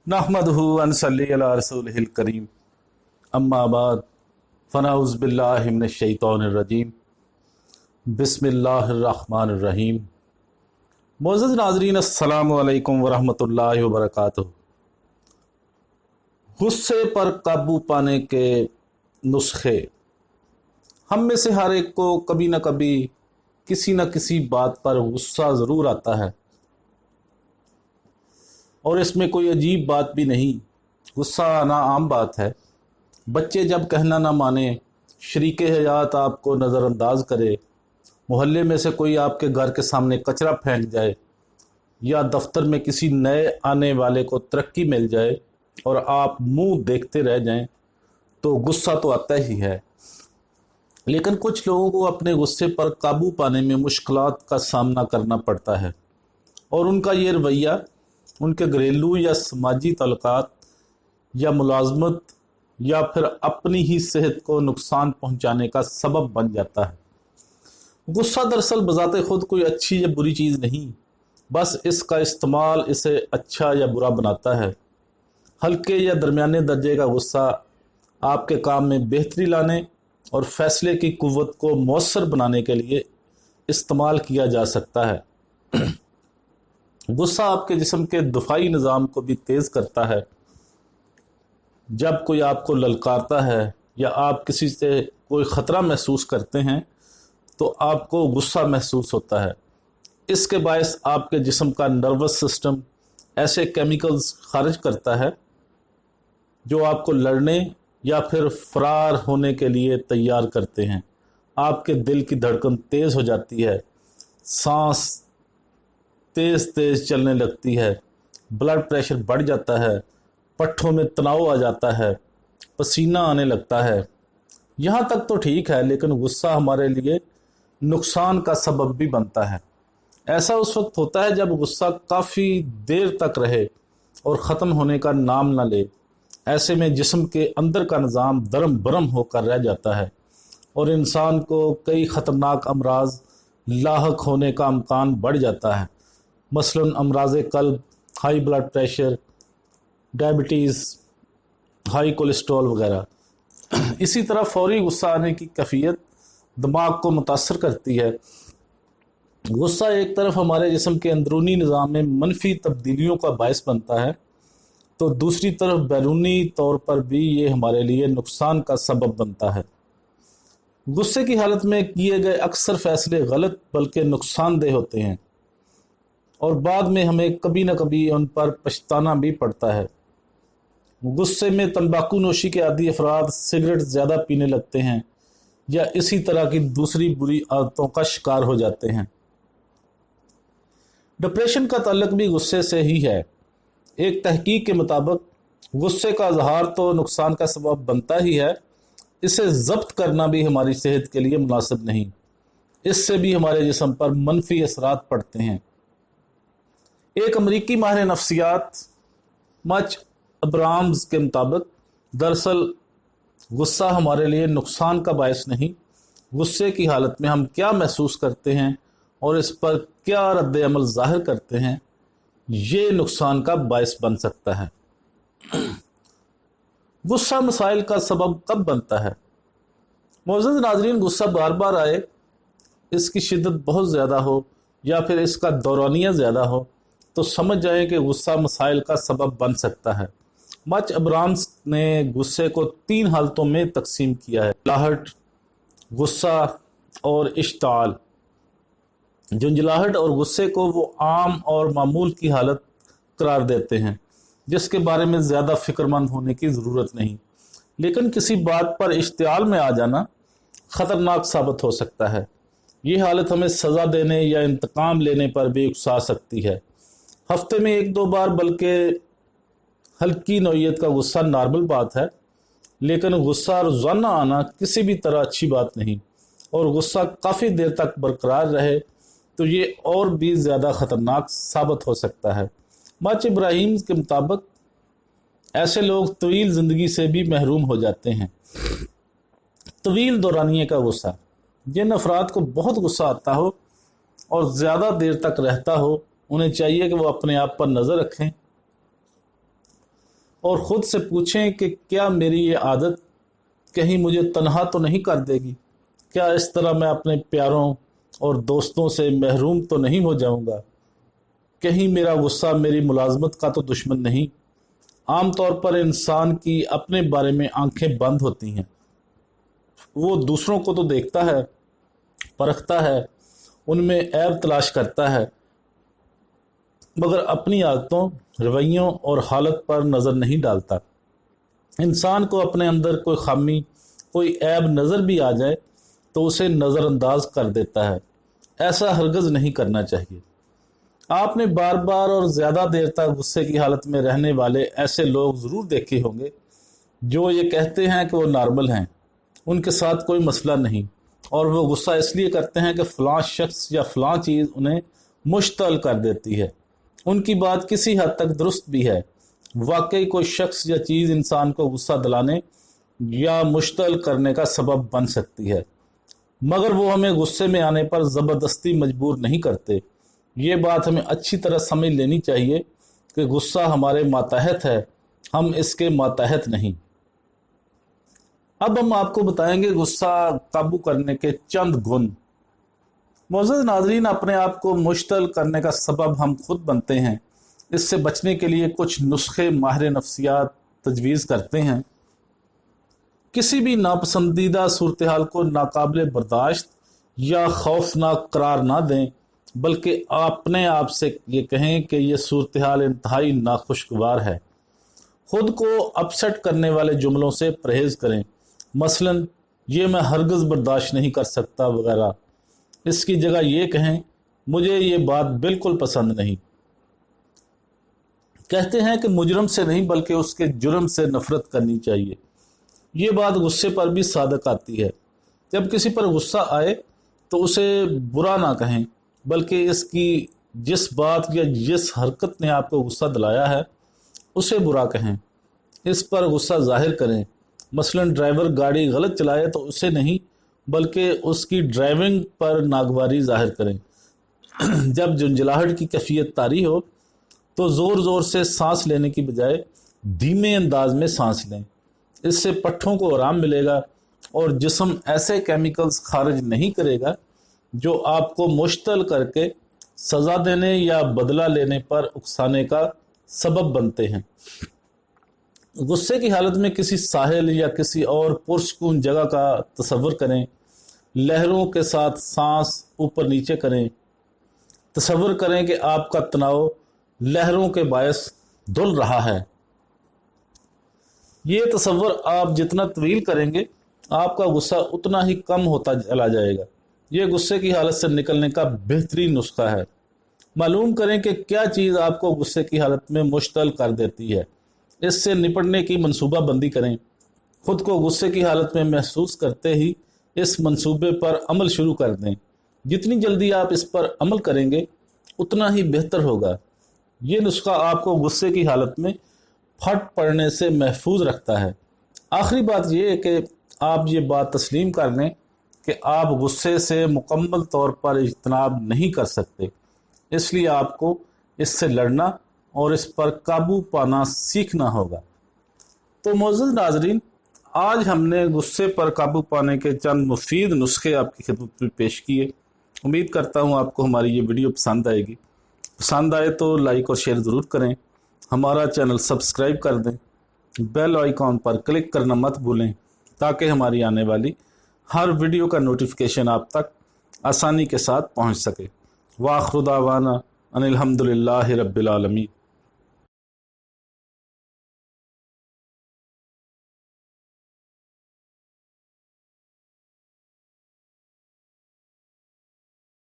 नहमदहु व नसल्ली अला रसूलिहिल करीम अम्मा बाद फ़नऊज़ु बिल्लाहि मिनश शैतानिर रजीम बिस्मिल्लाहिर रहमानिर रहीम। मोअज़्ज़ज़ नाज़रीन, अस्सलामु अलैकुम व रहमतुल्लाहि व बरकातुहू। गुस्से पर काबू पाने के नुस्खे। हम में से हर एक को कभी न कभी किसी न किसी बात पर गुस्सा ज़रूर आता है, और इसमें कोई अजीब बात भी नहीं। गुस्सा आना आम बात है। बच्चे जब कहना ना माने, शरीके हयात आपको नज़रअंदाज करे, मोहल्ले में से कोई आपके घर के सामने कचरा फेंक जाए, या दफ्तर में किसी नए आने वाले को तरक्की मिल जाए और आप मुंह देखते रह जाएं, तो गुस्सा तो आता ही है। लेकिन कुछ लोगों को अपने गुस्से पर काबू पाने में मुश्किलात का सामना करना पड़ता है, और उनका ये रवैया उनके घरेलू या समाजी तल्लुकात या मुलाजमत या फिर अपनी ही सेहत को नुकसान पहुंचाने का सबब बन जाता है। गुस्सा दरअसल बज़ाते खुद कोई अच्छी या बुरी चीज़ नहीं, बस इसका इस्तेमाल इसे अच्छा या बुरा बनाता है। हल्के या दरमियाने दर्जे का गुस्सा आपके काम में बेहतरी लाने और फैसले की कुव्वत को मौसर बनाने के लिए इस्तेमाल किया जा सकता है। गुस्सा आपके जिस्म के दफ़ाई निज़ाम को भी तेज़ करता है। जब कोई आपको ललकारता है या आप किसी से कोई ख़तरा महसूस करते हैं, तो आपको गुस्सा महसूस होता है। इसके बायस आपके जिस्म का नर्वस सिस्टम ऐसे केमिकल्स खारिज करता है जो आपको लड़ने या फिर फरार होने के लिए तैयार करते हैं। आपके दिल की धड़कन तेज़ हो जाती है, सांस तेज़ तेज़ चलने लगती है, ब्लड प्रेशर बढ़ जाता है, पट्ठों में तनाव आ जाता है, पसीना आने लगता है। यहाँ तक तो ठीक है, लेकिन गुस्सा हमारे लिए नुकसान का सबब भी बनता है। ऐसा उस वक्त होता है जब गुस्सा काफ़ी देर तक रहे और ख़त्म होने का नाम न ले। ऐसे में जिस्म के अंदर का निज़ाम दरम बरम होकर रह जाता है और इंसान को कई ख़तरनाक अमराज लाहक होने का इम्कान बढ़ जाता है, मसलन अमराज़ कल्ब, high blood pressure, diabetes, high cholesterol वगैरह। इसी तरह फौरी गुस्सा आने की कैफियत दिमाग को मुतासर करती है। गुस्सा एक तरफ हमारे जिस्म के अंदरूनी निज़ाम में मनफी तब्दीलियों का बायस बनता है, तो दूसरी तरफ बैरूनी तौर पर भी ये हमारे लिए नुकसान का सबब बनता है। गुस्से की हालत में किए गए अक्सर फैसले गलत बल्कि नुकसानदेह होते हैं, और बाद में हमें कभी न कभी उन पर पछताना भी पड़ता है। गुस्से में तंबाकू नोशी के आदी अफराद सिगरेट ज़्यादा पीने लगते हैं या इसी तरह की दूसरी बुरी आदतों का शिकार हो जाते हैं। डिप्रेशन का ताल्लुक भी गुस्से से ही है। एक तहकीक के मुताबिक गुस्से का इजहार तो नुकसान का सबब बनता ही है, इसे ज़ब्त करना भी हमारी सेहत के लिए मुनासिब नहीं। इससे भी हमारे जिस्म पर मनफी असरात पड़ते हैं। एक अमरीकी माहिर नफ्सियात मच अब्राम्स के मुताबिक दरअसल गुस्सा हमारे लिए नुकसान का बायस नहीं, गुस्से की हालत में हम क्या महसूस करते हैं और इस पर क्या रद्द अमल ज़ाहिर करते हैं, ये नुकसान का बायस बन सकता है। गुस्सा मसाइल का सबब कब बनता है? मोअज़्ज़ज़ नाज़रीन, गुस्सा बार बार आए, इसकी शिद्दत बहुत ज़्यादा हो या फिर इसका दौरानिया ज़्यादा हो, तो समझ जाएं कि गुस्सा मसाइल का सबब बन सकता है। मच अब्राम्स ने गुस्से को 3 हालतों में तकसीम किया है: झुंझलाहट, गुस्सा और इश्ताल। झुंझलाहट और गुस्से को वो आम और मामूल की हालत करार देते हैं, जिसके बारे में ज़्यादा फिक्रमंद होने की ज़रूरत नहीं, लेकिन किसी बात पर इश्तियाल में आ जाना ख़तरनाक साबित हो सकता है। ये हालत हमें सज़ा देने या इंतकाम लेने पर भी उकसा सकती है। हफ्ते में 1-2 बार बल्कि हल्की नौइयत का गुस्सा नॉर्मल बात है, लेकिन गुस्सा रोज़ाना आना किसी भी तरह अच्छी बात नहीं, और गुस्सा काफ़ी देर तक बरकरार रहे तो ये और भी ज़्यादा ख़तरनाक साबित हो सकता है। मच इब्राहिम के मुताबिक ऐसे लोग तवील ज़िंदगी से भी महरूम हो जाते हैं। तवील दौरानिए का गुस्सा। जिन अफराद को बहुत गुस्सा आता हो और ज़्यादा देर तक रहता हो, उन्हें चाहिए कि वो अपने आप पर नज़र रखें और ख़ुद से पूछें कि क्या मेरी ये आदत कहीं मुझे तन्हा तो नहीं कर देगी, क्या इस तरह मैं अपने प्यारों और दोस्तों से महरूम तो नहीं हो जाऊंगा, कहीं मेरा गुस्सा मेरी मुलाजमत का तो दुश्मन नहीं। आम तौर पर इंसान की अपने बारे में आंखें बंद होती हैं, वो दूसरों को तो देखता है, परखता है, उनमें ऐब तलाश करता है, मगर अपनी आदतों, रवैयों और हालत पर नज़र नहीं डालता। इंसान को अपने अंदर कोई खामी, कोई ऐब नज़र भी आ जाए तो उसे नज़रअंदाज कर देता है। ऐसा हरगज़ नहीं करना चाहिए। आपने बार बार और ज़्यादा देर तक गुस्से की हालत में रहने वाले ऐसे लोग ज़रूर देखे होंगे जो ये कहते हैं कि वो नॉर्मल हैं, उनके साथ कोई मसला नहीं, और वो गुस्सा इसलिए करते हैं कि फ़लाँ शख्स या फ़लाँ चीज़ उन्हें मुश्तल कर देती है। उनकी बात किसी हद तक दुरुस्त भी है। वाकई कोई शख्स या चीज़ इंसान को गुस्सा दिलाने या मुश्तल करने का सबब बन सकती है, मगर वो हमें गुस्से में आने पर ज़बरदस्ती मजबूर नहीं करते। ये बात हमें अच्छी तरह समझ लेनी चाहिए कि गुस्सा हमारे मातहत है, हम इसके मातहत नहीं। अब हम आपको बताएंगे गुस्सा काबू करने के चंद गुण। मोअज़्ज़ज़ नाज़रीन, अपने आप को मुश्तल करने का सबब हम खुद बनते हैं। इससे बचने के लिए कुछ नुस्खे माहिर नफ्सियात तजवीज़ करते हैं। किसी भी नापसंदीदा सूरत हाल को नाकाबिल बर्दाश्त या खौफनाक करार ना दें, बल्कि अपने आप से ये कहें कि यह सूरत हाल इंतहाई नाखुशगवार है। खुद को अपसेट करने वाले जुमलों से परहेज़ करें, मसलन ये मैं हरगिज़ बर्दाश्त नहीं कर सकता वगैरह। इसकी जगह ये कहें, मुझे ये बात बिल्कुल पसंद नहीं। कहते हैं कि मुजरम से नहीं बल्कि उसके जुर्म से नफरत करनी चाहिए। ये बात गुस्से पर भी सादक आती है। जब किसी पर गुस्सा आए तो उसे बुरा ना कहें, बल्कि इसकी जिस बात या जिस हरकत ने आपको गुस्सा दिलाया है उसे बुरा कहें, इस पर गुस्सा जाहिर करें। मसलन ड्राइवर गाड़ी गलत चलाए तो उसे नहीं बल्कि उसकी ड्राइविंग पर नागवारी जाहिर करें। जब झुंझलाहट की कैफियत तारी हो तो ज़ोर ज़ोर से सांस लेने की बजाय धीमे अंदाज में सांस लें। इससे पट्ठों को आराम मिलेगा और जिस्म ऐसे केमिकल्स खारिज नहीं करेगा जो आपको मुश्तल करके सज़ा देने या बदला लेने पर उकसाने का सबब बनते हैं। गुस्से की हालत में किसी साहिल या किसी और पुरसकून जगह का तसव्वुर करें। लहरों के साथ सांस ऊपर नीचे करें। तसव्वुर करें कि आपका तनाव लहरों के बायस धुल रहा है। ये तसव्वुर आप जितना तवील करेंगे आपका गुस्सा उतना ही कम होता चला जाएगा। ये गुस्से की हालत से निकलने का बेहतरीन नुस्खा है। मालूम करें कि क्या चीज़ आपको गुस्से की हालत में मुश्तल कर देती है। इससे निपटने की मंसूबा बंदी करें। खुद को गुस्से की हालत में महसूस करते ही इस मंसूबे पर अमल शुरू कर दें। जितनी जल्दी आप इस पर अमल करेंगे उतना ही बेहतर होगा। ये नुस्खा आपको गुस्से की हालत में फट पड़ने से महफूज रखता है। आखिरी बात यह है कि आप ये बात तस्लीम कर लें कि आप गुस्से से मुकम्मल तौर पर इज्तनाब नहीं कर सकते, इसलिए आपको इससे लड़ना और इस पर काबू पाना सीखना होगा। तो मोअज़्ज़ज़ नाज़रीन, आज हमने गुस्से पर काबू पाने के चंद मुफीद नुस्खे आपकी खिदमत में पेश किए। उम्मीद करता हूँ आपको हमारी ये वीडियो पसंद आएगी। पसंद आए तो लाइक और शेयर ज़रूर करें। हमारा चैनल सब्सक्राइब कर दें। बेल आइकॉन पर क्लिक करना मत भूलें ताकि हमारी आने वाली हर वीडियो का नोटिफिकेशन आप तक आसानी के साथ पहुँच सके। वाखिर दावाना अनिल हम्दुलिल्लाहि रब्बिल आलमीन।